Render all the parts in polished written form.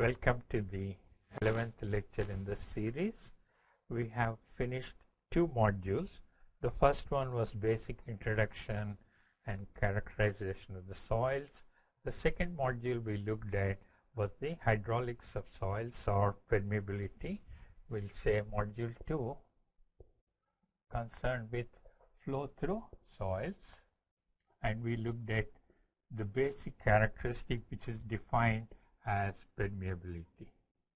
Welcome to the 11th lecture in this series. We have finished two modules. The first one was basic introduction and characterization of the soils. The second module we looked at was the hydraulics of soils or permeability. We'll say module 2 concerned with flow through soils, and we looked at the basic characteristic which is defined as permeability.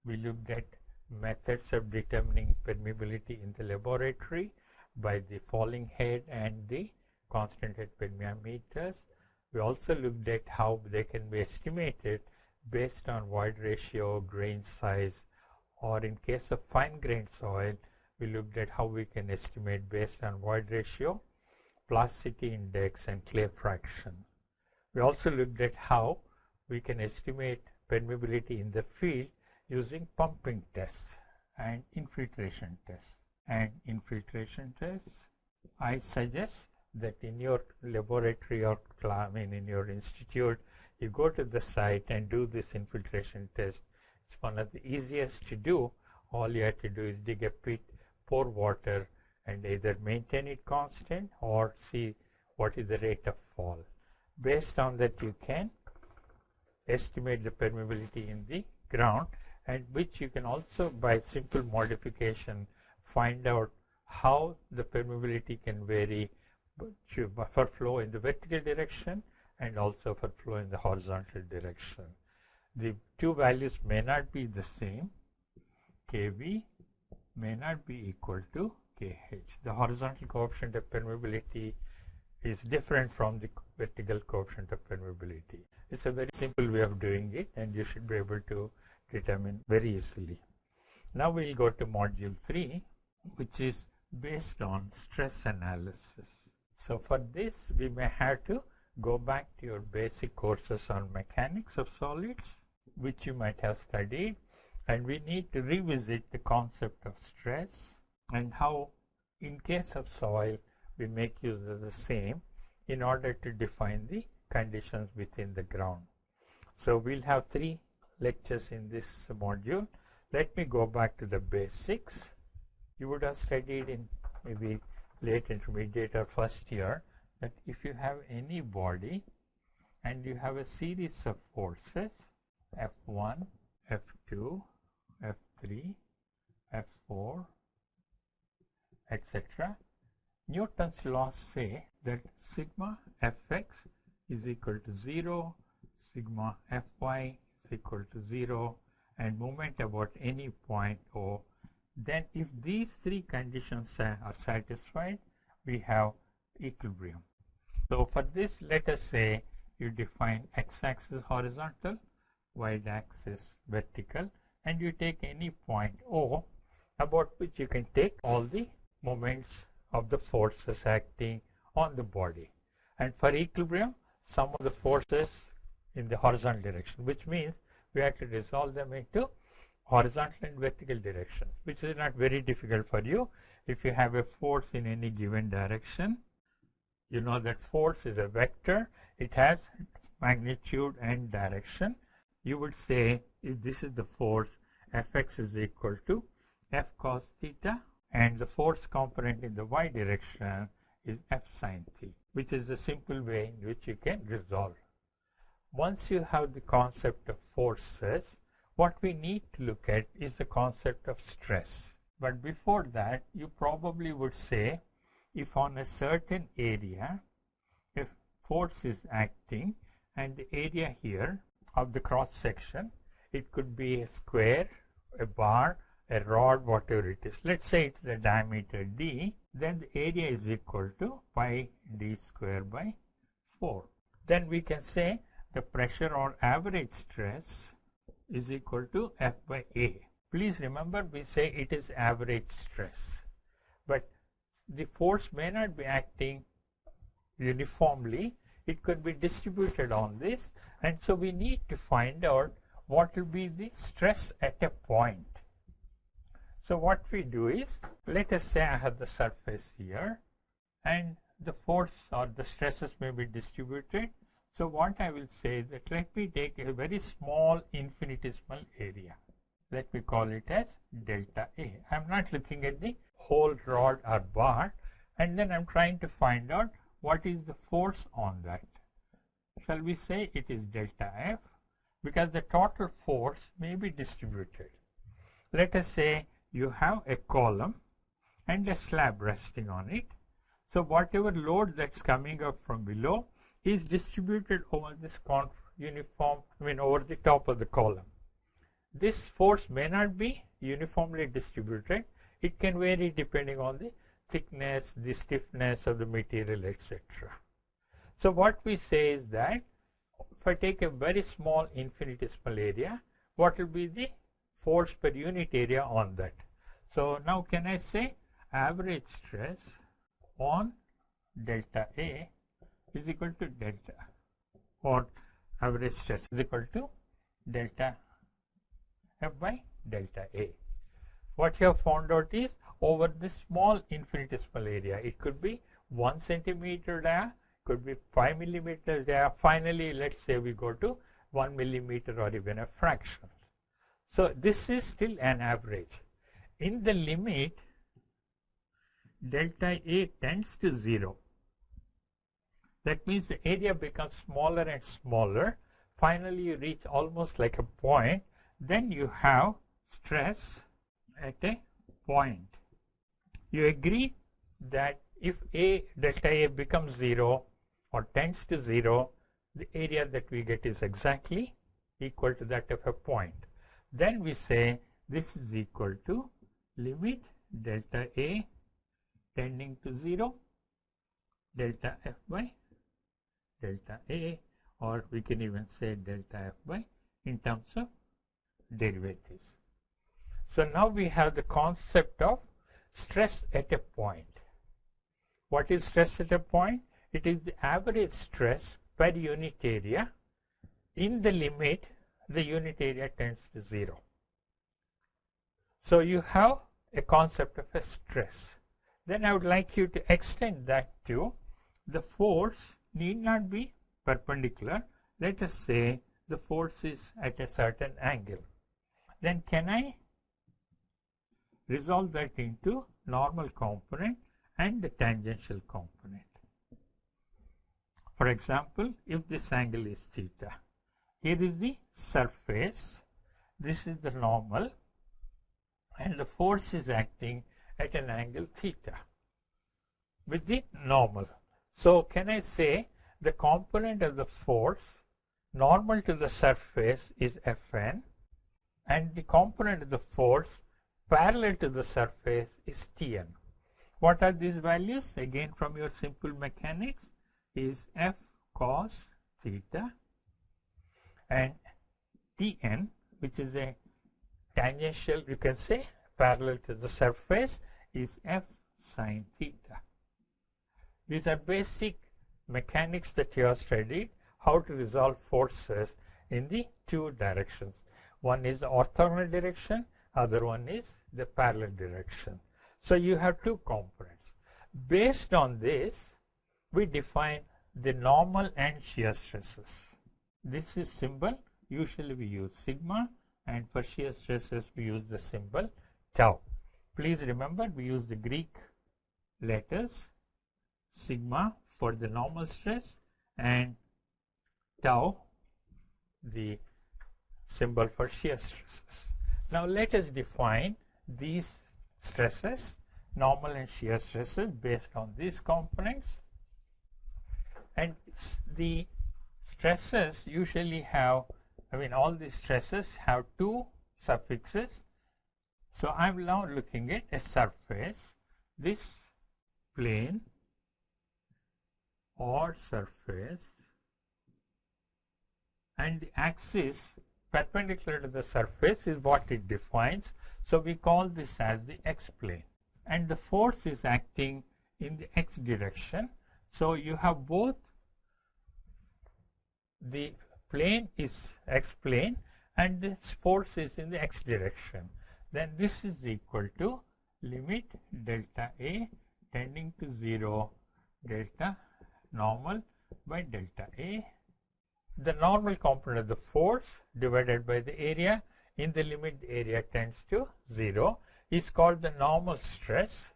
We looked at methods of determining permeability in the laboratory by the falling head and the constant head permeameters. We also looked at how they can be estimated based on void ratio, grain size, or in case of fine grained soil, we looked at how we can estimate based on void ratio, plasticity index, and clay fraction. We also looked at how we can estimate permeability in the field using pumping tests and infiltration tests. I suggest that in your laboratory or in your institute, you go to the site and do this infiltration test. It's one of the easiest to do. All you have to do is dig a pit, pour water, and either maintain it constant or see what is the rate of fall. Based on that, you can estimate the permeability in the ground, and which you can also by simple modification find out how the permeability can vary for flow in the vertical direction and also for flow in the horizontal direction. The two values may not be the same. Kv may not be equal to Kh. The horizontal coefficient of permeability is different from the vertical coefficient of permeability. It's a very simple way of doing it, and you should be able to determine very easily. Now we'll go to module 3, which is based on stress analysis. So for this, we may have to go back to your basic courses on mechanics of solids, which you might have studied, and we need to revisit the concept of stress and how, in case of soil, we make use of the same in order to define the conditions within the ground. So we'll have 3 lectures in this module. Let me go back to the basics. You would have studied in maybe late intermediate or first year that if you have any body and you have a series of forces F1, F2, F3, F4, etc., Newton's laws say that sigma Fx is equal to 0, sigma Fy is equal to 0, and moment about any point O. Then if these 3 conditions are satisfied, we have equilibrium. So for this, let us say you define x-axis horizontal, y-axis vertical, and you take any point O about which you can take all the moments of the forces acting on the body. And for equilibrium, sum of the forces in the horizontal direction, which means we have to resolve them into horizontal and vertical directions, which is not very difficult for you. If you have a force in any given direction, you know that force is a vector. It has magnitude and direction. You would say if this is the force, Fx is equal to F cos theta, and the force component in the y direction is F sin theta, which is a simple way in which you can resolve. Once you have the concept of forces, what we need to look at is the concept of stress. But before that, you probably would say if on a certain area, if force is acting and the area here of the cross section, it could be a square, a bar, a rod, whatever it is. Let's say it's the diameter d, then the area is equal to pi d square by 4. Then we can say the pressure or average stress is equal to F by A. Please remember, we say it is average stress, but the force may not be acting uniformly. It could be distributed on this, and so we need to find out what will be the stress at a point. So what we do is, let us say I have the surface here and the force or the stresses may be distributed So what I will say is that let me take a very small infinitesimal area. Let me call it as delta A. I am not looking at the whole rod or bar, and then I am trying to find out what is the force on that. Shall we say it is delta F, because the total force may be distributed. Let us say you have a column and a slab resting on it. So whatever load that's coming up from below is distributed over this over the top of the column. This force may not be uniformly distributed. It can vary depending on the thickness, the stiffness of the material, etc. So what we say is that if I take a very small infinitesimal area, what will be the force per unit area on that? So now can I say average stress on delta A is equal to delta, or average stress is equal to delta F by delta A. What you have found out is over this small infinitesimal area, it could be 1 centimeter dia, could be 5 millimeters dia. Finally, let's say we go to 1 millimeter or even a fraction. So this is still an average. In the limit, delta A tends to 0. That means the area becomes smaller and smaller. Finally, you reach almost like a point. Then you have stress at a point. You agree that if delta A becomes 0 or tends to 0, the area that we get is exactly equal to that of a point. Then we say this is equal to limit delta A tending to 0, delta F by delta A, or we can even say delta F by in terms of derivatives. So now we have the concept of stress at a point. What is stress at a point? It is the average stress per unit area. In the limit, the unit area tends to 0. So you have a concept of a stress. Then I would like you to extend that to the force need not be perpendicular. Let us say the force is at a certain angle. Then can I resolve that into normal component and the tangential component? For example, if this angle is theta, here is the surface, this is the normal, and the force is acting at an angle theta with the normal. So can I say the component of the force normal to the surface is Fn, and the component of the force parallel to the surface is Tn. What are these values? Again, from your simple mechanics, is F cos theta, and Tn, which is a tangential, you can say, parallel to the surface, is F sin theta. These are basic mechanics that you have studied, how to resolve forces in the two directions. One is the orthogonal direction, other one is the parallel direction. So you have two components. Based on this, we define the normal and shear stresses. This is symbol. Usually we use sigma, and for shear stresses we use the symbol tau. Please remember, we use the Greek letters, sigma for the normal stress and tau the symbol for shear stresses. Now let us define these stresses, normal and shear stresses, based on these components. And the stresses usually have, all these stresses have two suffixes. So I'm now looking at a surface, this plane or surface, and the axis perpendicular to the surface is what it defines. So we call this as the x-plane, and the force is acting in the x direction. So you have both the plane is x-plane and this force is in the x direction. Then this is equal to limit delta A tending to 0, delta normal by delta A the normal component of the force divided by the area in the limit area tends to 0 is called the normal stress.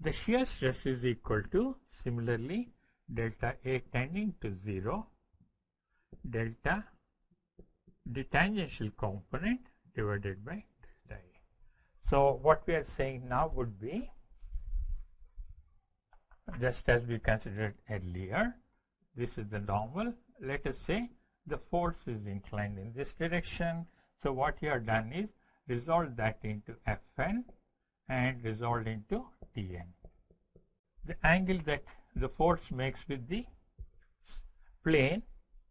The shear stress is equal to, similarly, delta A tending to 0, delta the tangential component divided by delta A. So what we are saying now would be, just as we considered earlier, this is the normal. Let us say the force is inclined in this direction. So what you have done is resolve that into Fn and resolve into Tn. The angle that the force makes with the plane,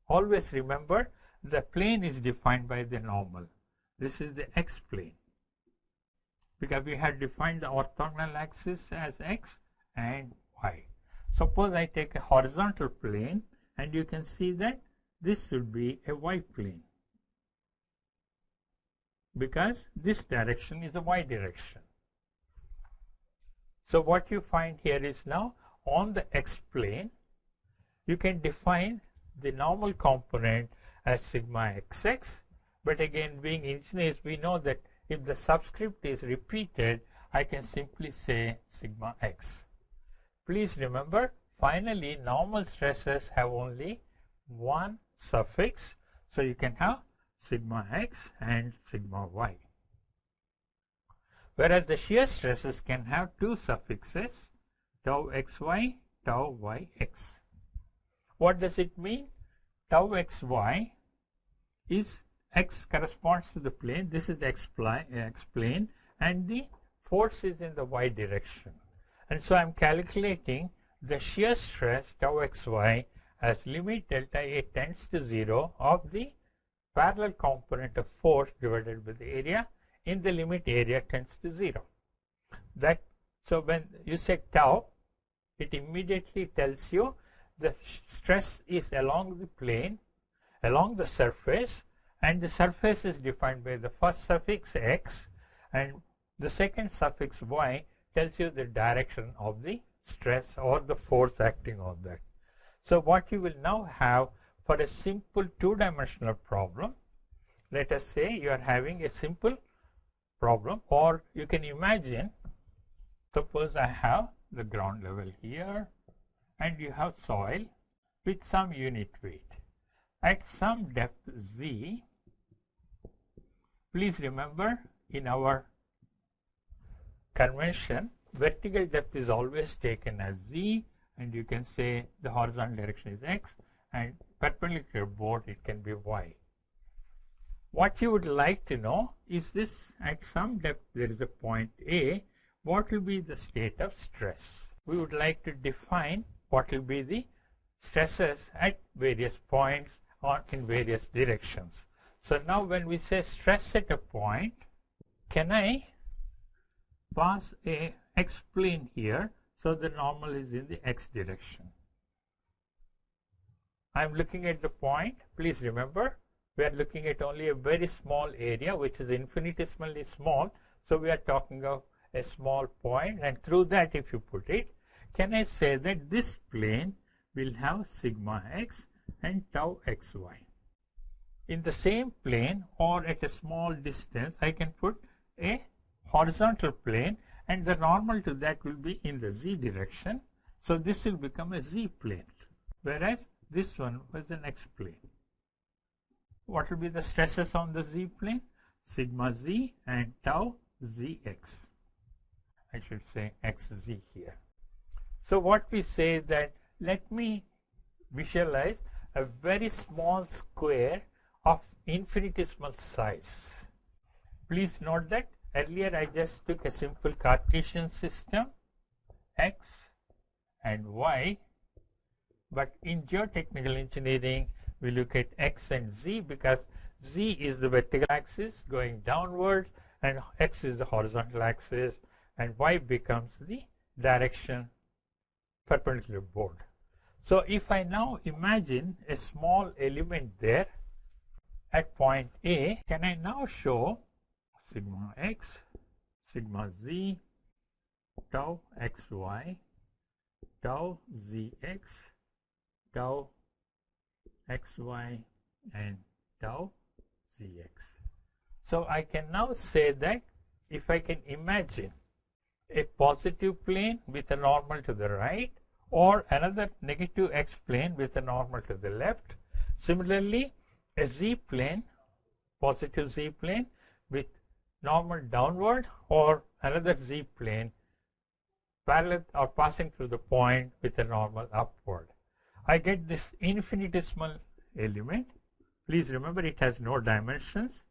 always remember the plane is defined by the normal. This is the x plane, because we had defined the orthogonal axis as x and y. Suppose I take a horizontal plane, and you can see that this should be a y plane, because this direction is a y direction. So what you find here is, now on the x plane you can define the normal component as sigma xx, but again, being engineers, we know that if the subscript is repeated, I can simply say sigma x. Please remember, finally normal stresses have only one suffix, so you can have sigma x and sigma y. Whereas the shear stresses can have two suffixes, tau xy, tau yx. What does it mean? Tau xy is, x corresponds to the plane, this is the x plane, and the force is in the y direction. And so I am calculating the shear stress tau xy as limit delta A tends to 0 of the parallel component of force divided by the area in the limit area tends to 0. That, so when you say tau, it immediately tells you the stress is along the plane, along the surface, and the surface is defined by the first suffix x, and the second suffix y tells you the direction of the stress or the force acting on that. So what you will now have for a simple two-dimensional problem, let us say you are having a simple problem, or you can imagine, suppose I have the ground level here and you have soil with some unit weight. At some depth z, please remember, in our convention, vertical depth is always taken as z, and you can say the horizontal direction is x, and perpendicular board it can be y. What you would like to know is this: at some depth there is a point A, what will be the state of stress? We would like to define what will be the stresses at various points or in various directions. So now when we say stress at a point, can I pass a x plane here, so the normal is in the x direction? I am looking at the point. Please remember, we are looking at only a very small area, which is infinitesimally small. So we are talking of a small point, and through that if you put it, can I say that this plane will have sigma x and tau xy? In the same plane or at a small distance, I can put a horizontal plane, and the normal to that will be in the z direction. So this will become a z plane, whereas this one was an x plane. What will be the stresses on the z plane? Sigma z and tau zx. I should say xz here. So what we say is that, let me visualize a very small square of infinitesimal size. Please note that earlier I just took a simple Cartesian system, x and y, but in geotechnical engineering we look at x and z, because z is the vertical axis going downward and x is the horizontal axis, and y becomes the direction perpendicular board. So if I now imagine a small element there at point A, can I now show sigma x, sigma z, tau xy, tau zx, tau xy and tau zx. So I can now say that if I can imagine a positive plane with a normal to the right or another negative x plane with a normal to the left, similarly a z plane, positive z plane with normal downward or another z plane parallel or passing through the point with a normal upward, I get this infinitesimal element. Please remember it has no dimensions,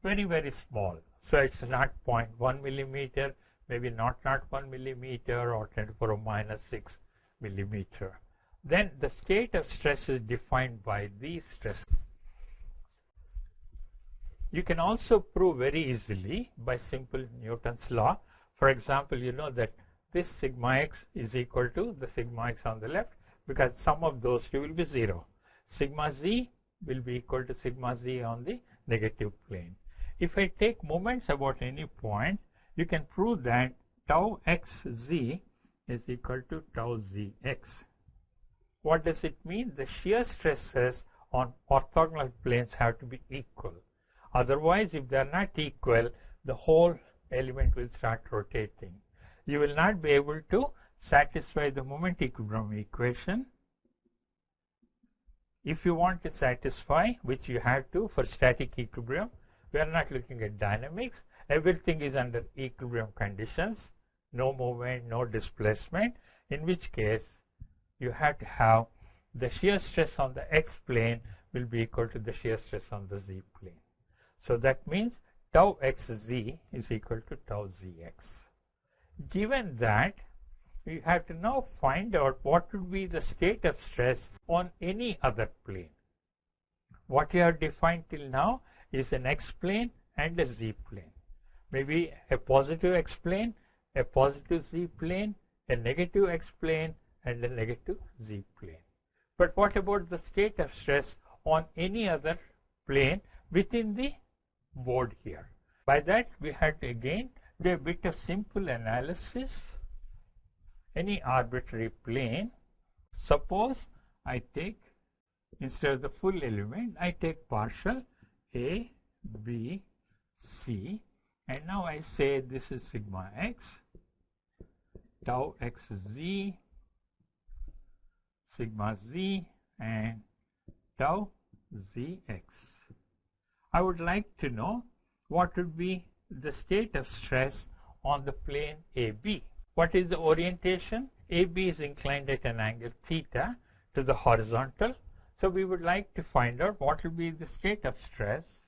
very, very small. So it's not 0.1 millimeter, maybe not 1 millimeter or 10 to the power minus 6 millimeter. Then the state of stress is defined by these stresses. You can also prove very easily by simple Newton's law. For example, you know that this sigma x is equal to the sigma x on the left because sum of those two will be 0. Sigma z will be equal to sigma z on the negative plane. If I take moments about any point, you can prove that tau xz is equal to tau zx. What does it mean? The shear stresses on orthogonal planes have to be equal. Otherwise, if they are not equal, the whole element will start rotating. You will not be able to satisfy the moment equilibrium equation. If you want to satisfy, which you have to for static equilibrium, we are not looking at dynamics. Everything is under equilibrium conditions, no movement, no displacement, in which case you have to have the shear stress on the x plane will be equal to the shear stress on the z plane. So that means tau xz is equal to tau zx. Given that, we have to now find out what would be the state of stress on any other plane. What you have defined till now is an x plane and a z plane. Maybe a positive x plane, a positive z plane, a negative x plane, and a negative z plane. But what about the state of stress on any other plane within the board here? By that, we had to again do a bit of simple analysis. Any arbitrary plane. Suppose I take, instead of the full element, I take partial A, B, C, and now I say this is sigma x, tau xz, sigma z, and tau zx. I would like to know what would be the state of stress on the plane AB. What is the orientation? AB is inclined at an angle theta to the horizontal. So we would like to find out what will be the state of stress.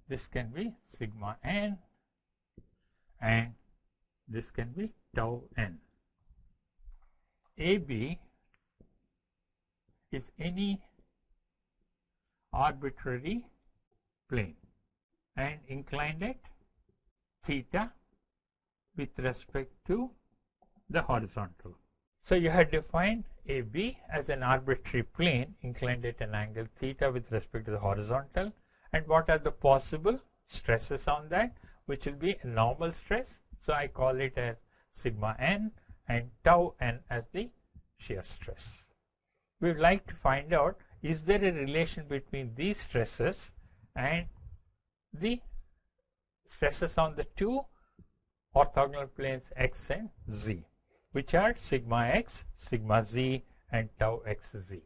This can be sigma n and this can be tau n. AB is any arbitrary plane and inclined at theta with respect to the horizontal. So you have defined AB as an arbitrary plane inclined at an angle theta with respect to the horizontal. And what are the possible stresses on that? Which will be a normal stress. So I call it as sigma n and tau n as the shear stress. We would like to find out, is there a relation between these stresses and the stresses on the two orthogonal planes x and z, which are sigma x, sigma z, and tau xz.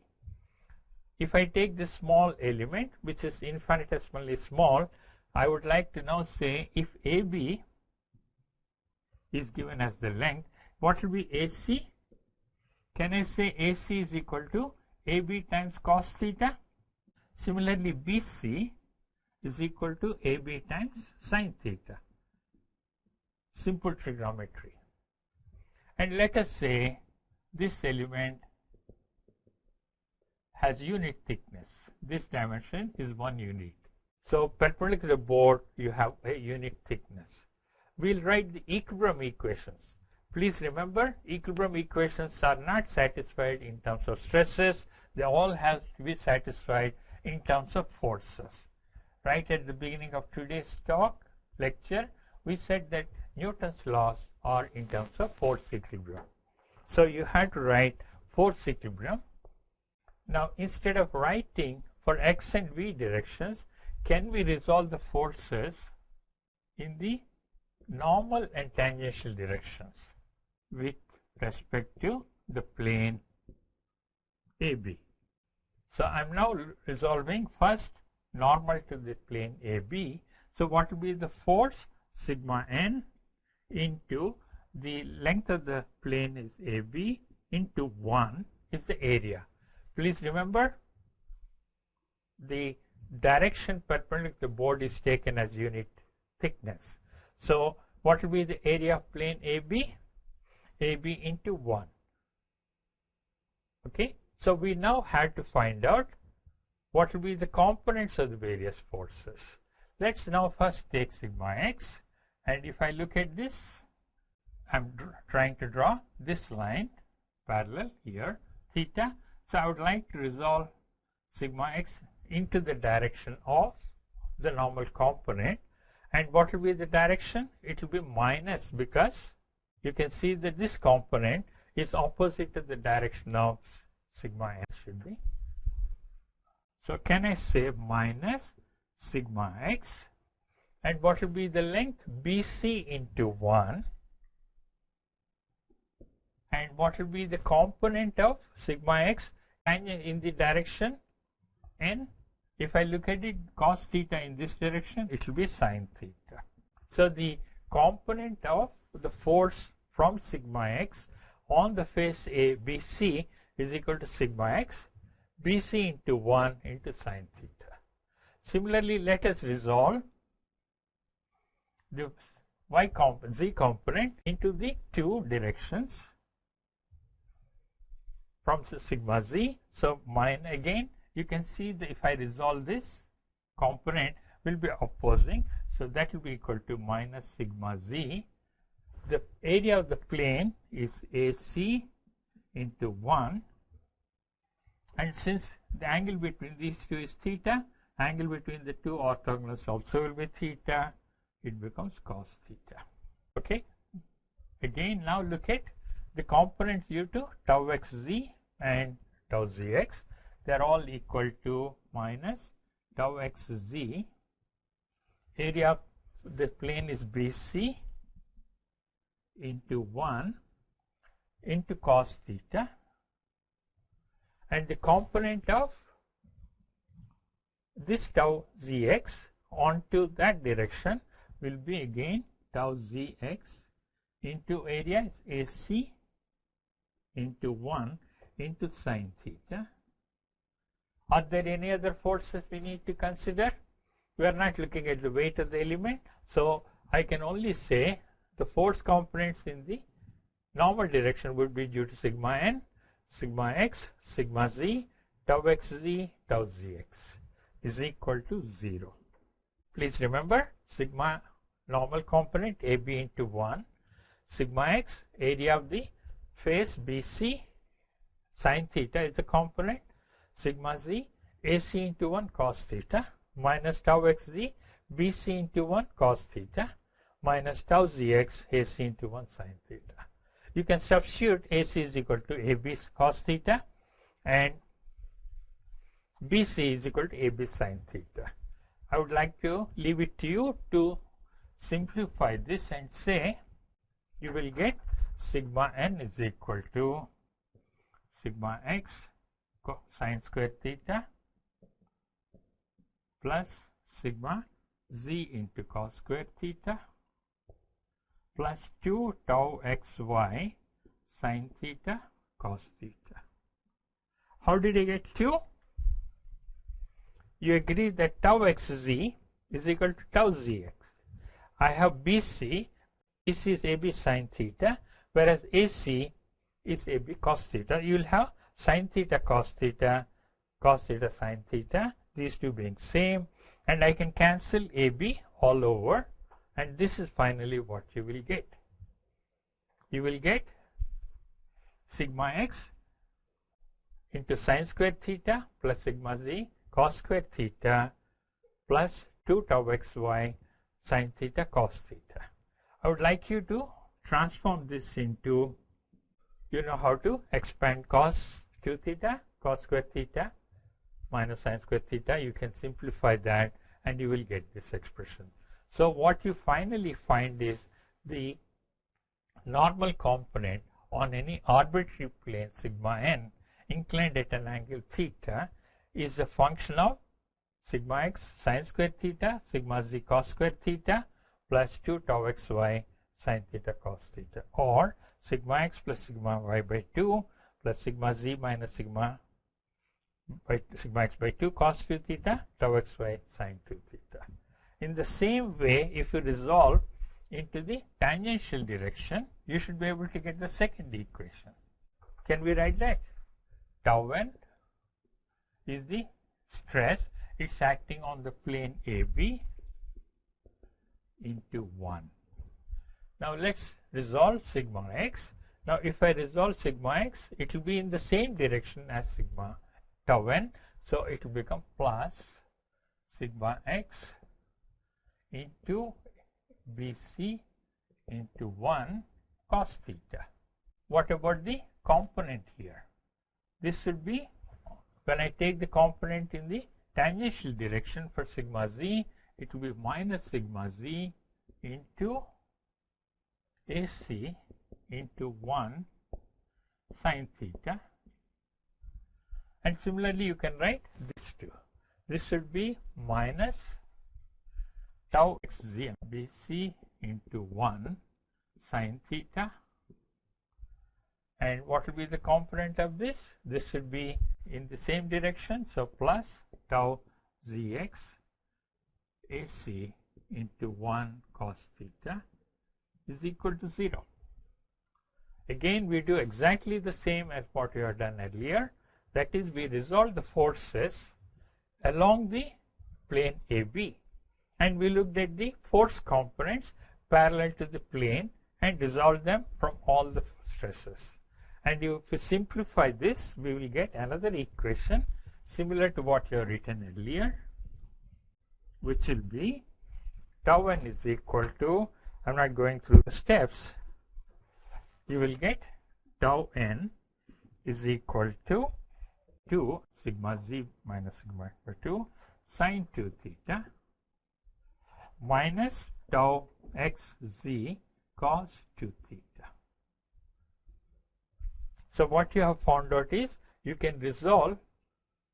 If I take this small element, which is infinitesimally small, I would like to now say if AB is given as the length, what will be AC? Can I say AC is equal to AB times cos theta? Similarly, BC is equal to AB times sin theta. Simple trigonometry. And let us say this element has unit thickness. This dimension is 1 unit. So perpendicular to the board, you have a unit thickness. We'll write the equilibrium equations. Please remember, equilibrium equations are not satisfied in terms of stresses. They all have to be satisfied in terms of forces. Right at the beginning of today's lecture, we said that Newton's laws are in terms of force equilibrium. So you have to write force equilibrium. Now instead of writing for x and v directions, can we resolve the forces in the normal and tangential directions with respect to the plane AB? So I'm now resolving first normal to the plane AB. So what will be the force? Sigma n into the length of the plane is AB into 1 is the area. Please remember, the direction perpendicular to the board is taken as unit thickness. So what will be the area of plane AB? AB into 1. Okay, so we now have to find out what will be the components of the various forces. Let's now first take sigma x, and if I look at this, I'm trying to draw this line parallel here, theta. So I would like to resolve sigma x into the direction of the normal component. And what will be the direction? It will be minus, because you can see that this component is opposite to the direction of sigma x should be. So can I say minus sigma x, and what will be the length? BC into 1. And what will be the component of sigma x in the direction n? If I look at it, cos theta in this direction, it will be sin theta. So the component of the force from sigma x on the face A, BC is equal to sigma x, BC into 1 into sin theta. Similarly, let us resolve the z component into the two directions from sigma z. So mine again, you can see that if I resolve this, component will be opposing. So that will be equal to minus sigma z. The area of the plane is AC into 1. And since the angle between these two is theta, angle between the two orthogonals also will be theta. It becomes cos theta. Okay. Again, now look at the components due to tau xz and tau zx. They are all equal to minus tau xz. Area of the plane is BC into 1 into cos theta. And the component of this tau zx onto that direction will be again tau zx into area is AC into 1 into sin theta. Are there any other forces we need to consider? We are not looking at the weight of the element, so I can only say the force components in the normal direction would be due to sigma n, sigma x, sigma z, tau xz, tau zx is equal to 0. Please remember, sigma normal component AB into 1, sigma x, area of the face BC, sin theta is the component, sigma z, AC into 1 cos theta, minus tau xz, BC into 1 cos theta, minus tau zx, AC into 1 sin theta. You can substitute AC is equal to AB cos theta and BC is equal to AB sin theta. I would like to leave it to you to simplify this and say you will get sigma n is equal to sigma x sine square theta plus sigma z into cos square theta plus 2 tau xy sine theta cos theta. How did I get 2? You agree that tau xz is equal to tau zx. I have BC is AB sine theta, whereas AC is AB cos theta. You will have sine theta cos theta sine theta, these two being same, and I can cancel AB all over, and this is finally what you will get. You will get sigma x into sine square theta plus sigma z cos square theta plus 2 tau xy sine theta cos theta. I would like you to transform this into, you know how to expand cos 2 theta cos square theta minus sin square theta. You can simplify that and you will get this expression. So what you finally find is the normal component on any arbitrary plane sigma n inclined at an angle theta is a function of sigma x sin square theta, sigma z cos square theta plus 2 tau xy sin theta cos theta, or sigma x plus sigma y by 2 plus sigma z minus sigma x by 2 cos 2 theta tau xy sin 2 theta. In the same way, if you resolve into the tangential direction, you should be able to get the second equation. Can we write that? Tau n is the stress. It's acting on the plane AB into 1. Now let's resolve sigma x. Now if I resolve sigma x, it will be in the same direction as sigma tau n. So it will become plus sigma x into BC into 1 cos theta. What about the component here? This should be, when I take the component in the tangential direction for sigma z, it will be minus sigma z into AC into 1 sin theta. And similarly, you can write this too. This should be minus tau xz BC into 1 sin theta. And what will be the component of this? This should be in the same direction. So plus tau zx AC into 1 cos theta is equal to 0. Again, we do exactly the same as what we have done earlier. That is, we resolve the forces along the plane AB. And we looked at the force components parallel to the plane and resolve them from all the stresses. And if you simplify this, we will get another equation similar to what you have written earlier, which will be tau n is equal to, I'm not going through the steps, you will get tau n is equal to 2 sigma z minus sigma x by 2 sin 2 theta minus tau xz cos 2 theta. So what you have found out is you can resolve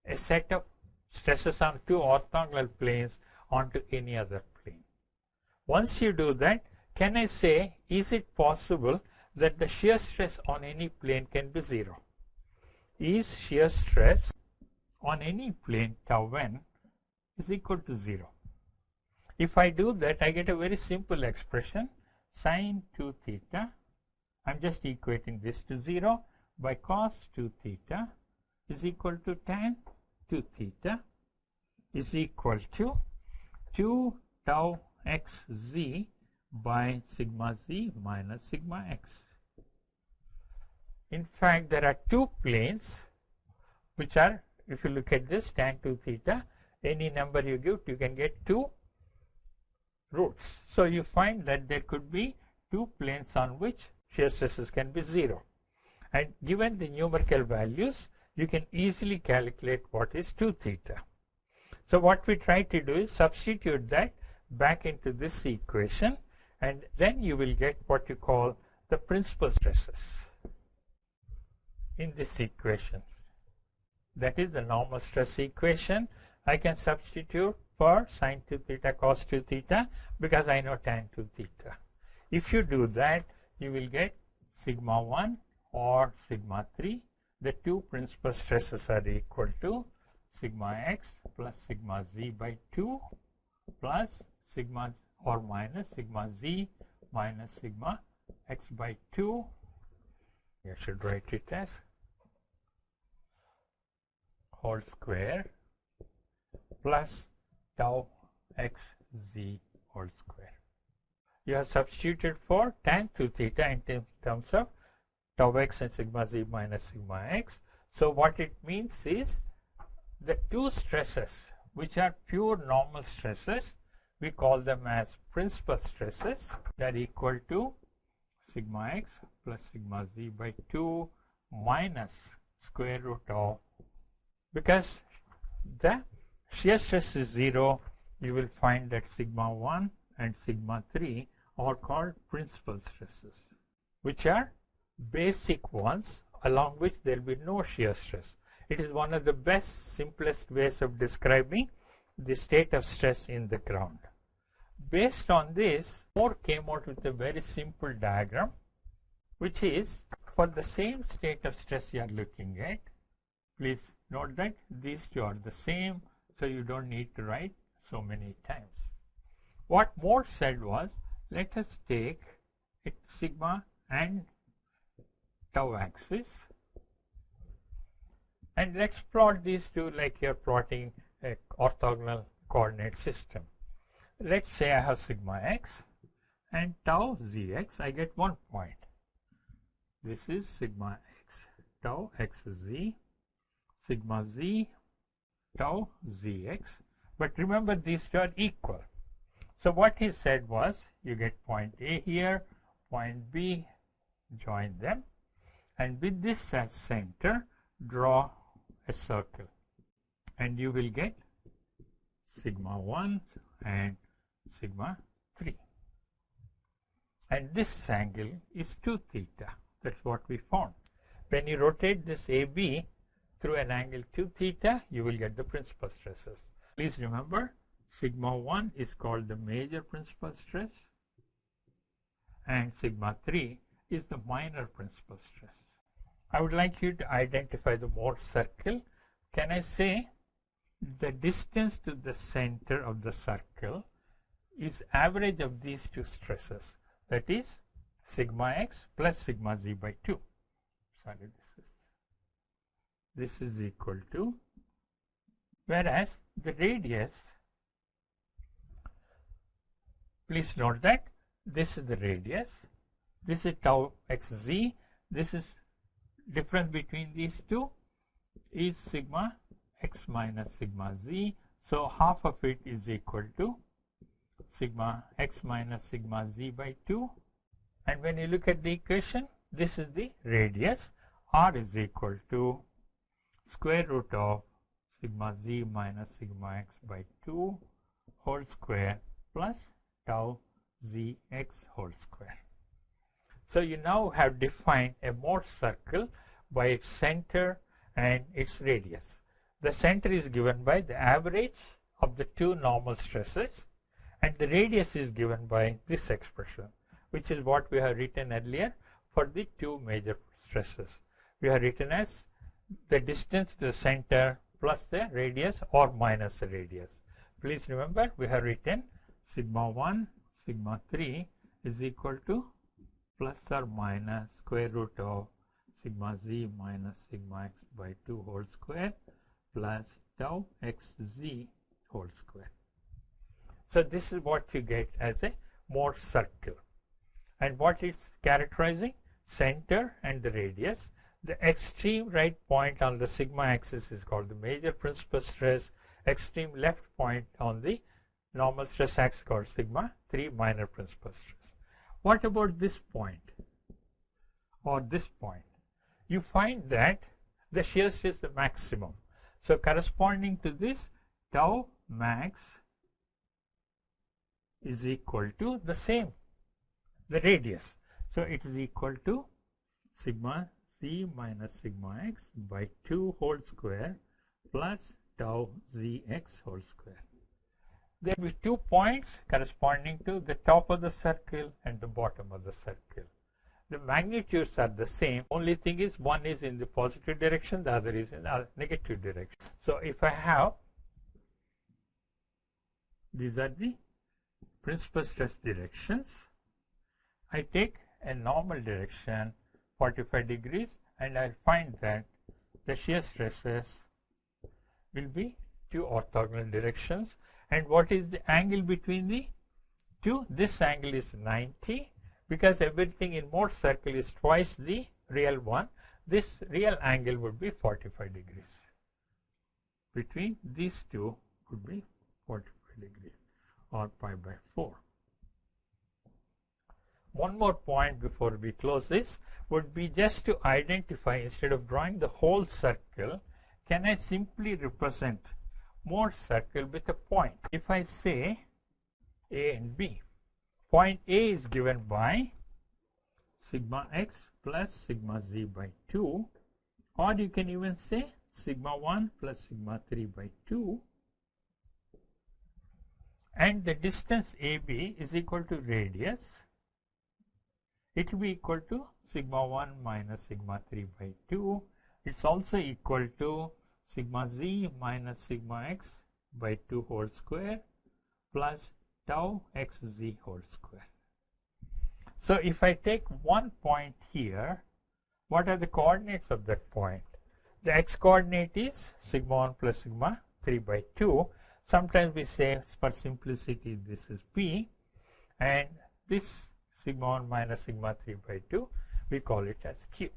a set of stresses on two orthogonal planes onto any other plane. Once you do that, can I say, is it possible that the shear stress on any plane can be 0? Is shear stress on any plane tau n is equal to 0? If I do that, I get a very simple expression, sin 2 theta, I'm just equating this to 0, by cos 2 theta is equal to tan 2 theta is equal to 2 tau xz by sigma z minus sigma x. In fact, there are two planes which are, if you look at this, tan 2 theta, any number you give, you can get two roots. So you find that there could be two planes on which shear stresses can be 0. And given the numerical values, you can easily calculate what is 2 theta. So what we try to do is substitute that back into this equation, and then you will get what you call the principal stresses in this equation. That is the normal stress equation. I can substitute for sin 2 theta cos 2 theta because I know tan 2 theta. If you do that, you will get sigma 1 or sigma 3. The two principal stresses are equal to sigma x plus sigma z by 2 plus sigma or minus sigma z minus sigma x by 2. I should write it as whole square plus tau x z whole square. You have substituted for tan 2 theta in terms of tau x and sigma z minus sigma x. So what it means is the two stresses which are pure normal stresses, we call them as principal stresses. They are equal to sigma x plus sigma z by 2 minus square root of because the shear stress is 0, you will find that sigma 1 and sigma 3 are called principal stresses, which are basic ones along which there will be no shear stress. It is one of the best, simplest ways of describing the state of stress in the ground. Based on this, Mohr came out with a very simple diagram, which is for the same state of stress you are looking at. Please note that these two are the same, so you don't need to write so many times. What Mohr said was, let us take sigma and tau axis, and let's plot these two like you're plotting an orthogonal coordinate system. Let's say I have sigma x and tau zx. I get 1 point. This is sigma x, tau x z, sigma z, tau zx. But remember, these two are equal. So what he said was, you get point A here, point B, join them, and with this as center, draw a circle, and you will get sigma 1 and sigma 3. And this angle is 2 theta. That's what we found. When you rotate this AB through an angle 2 theta, you will get the principal stresses. Please remember, sigma 1 is called the major principal stress, and sigma 3 is the minor principal stress. I would like you to identify the Mohr circle. Can I say the distance to the center of the circle is average of these two stresses, that is sigma x plus sigma z by 2. Sorry, this is equal to, whereas the radius, please note that this is the radius, this is tau xz, this is difference between these two is sigma x minus sigma z, so half of it is equal to sigma x minus sigma z by 2. And when you look at the equation, this is the radius, r is equal to square root of sigma z minus sigma x by 2 whole square plus tau zx whole square. So you now have defined a Mohr circle by its center and its radius. The center is given by the average of the two normal stresses, and the radius is given by this expression, which is what we have written earlier for the two major stresses. We have written as the distance to the center plus the radius or minus the radius. Please remember, we have written sigma 1, sigma 3 is equal to plus or minus square root of sigma z minus sigma x by 2 whole square plus tau xz whole square. So this is what you get as a Mohr circle. And what it's characterizing? Center and the radius. The extreme right point on the sigma axis is called the major principal stress. Extreme left point on the normal stress axis called sigma 3 minor principal stress. What about this point or this point? You find that the shear stress is the maximum. So corresponding to this, tau max is equal to the same, the radius. So it is equal to sigma z minus sigma x by 2 whole square plus tau zx whole square. There will be 2 points corresponding to the top of the circle and the bottom of the circle. The magnitudes are the same. Only thing is, one is in the positive direction, the other is in the negative direction. So if I have, these are the principal stress directions. I take a normal direction 45 degrees and I'll find that the shear stresses will be 2 orthogonal directions. And what is the angle between the two? This angle is 90, because everything in Mohr circle is twice the real one. This real angle would be 45 degrees. Between these two would be 45 degrees or pi by 4. One more point before we close this would be just to identify, instead of drawing the whole circle, can I simply represent Mohr circle with a point? If I say A and B, point A is given by sigma x plus sigma z by 2, or you can even say sigma 1 plus sigma 3 by 2, and the distance AB is equal to radius. It will be equal to sigma 1 minus sigma 3 by 2. It's also equal to sigma z minus sigma x by 2 whole square plus tau xz whole square. So if I take one point here, what are the coordinates of that point? The x coordinate is sigma 1 plus sigma 3 by 2. Sometimes we say, for simplicity, this is P, and this sigma 1 minus sigma 3 by 2, we call it as Q.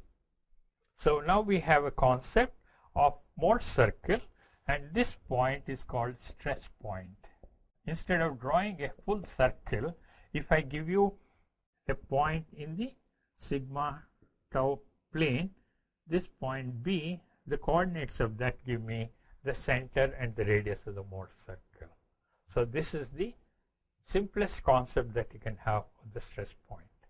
So now we have a concept of Mohr circle, and this point is called stress point. Instead of drawing a full circle, if I give you a point in the sigma tau plane, this point B, the coordinates of that give me the center and the radius of the Mohr circle. So this is the simplest concept that you can have of the stress point.